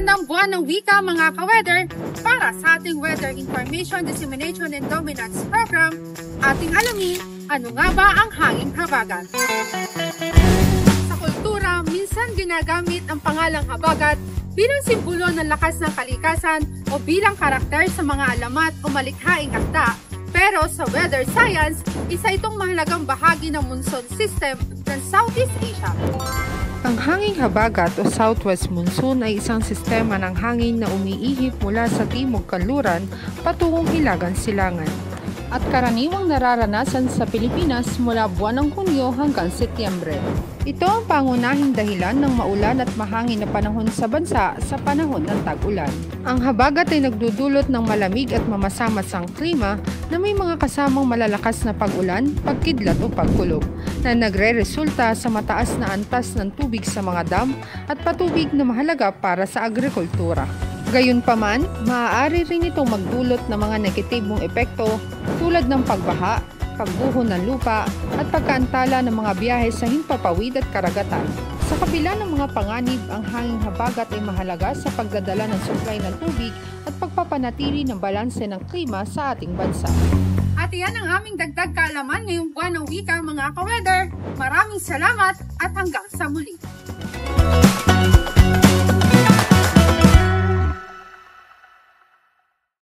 Magandang buwan ng wika mga ka-weather! Para sa ating Weather Information, Dissemination and Dominance Program, ating alamin ano nga ba ang hanging habagat. Sa kultura, minsan ginagamit ang pangalang habagat bilang simbolo ng lakas ng kalikasan o bilang karakter sa mga alamat o malikhaing akda. Pero sa weather science, isa itong mahalagang bahagi ng monsoon system ng Southeast Asia. Ang hanging habagat o southwest monsoon ay isang sistema ng hangin na umiihip mula sa timog kanluran patungong hilagang silangan at karaniwang nararanasan sa Pilipinas mula buwan ng Hunyo hanggang Setyembre. Ito ang pangunahing dahilan ng maulan at mahangin na panahon sa bansa sa panahon ng tag-ulan. Ang habagat ay nagdudulot ng malamig at mamasamasang klima na may mga kasamang malalakas na pag-ulan, pagkidlat o pagkulog na nagre-resulta sa mataas na antas ng tubig sa mga dam at patubig na mahalaga para sa agrikultura. Gayunpaman, maaari rin itong magdulot ng mga negatibong epekto tulad ng pagbaha, pagbuho ng lupa at pagkaantala ng mga biyahe sa himpapawid at karagatan. Sa kabila ng mga panganib, ang hanging habagat ay mahalaga sa pagdadala ng supply ng tubig at pagpapanatili ng balanse ng klima sa ating bansa. At iyan ang aming dagdag kaalaman ngayong buwan ng wika mga ka-weather. Maraming salamat at hanggang sa muli!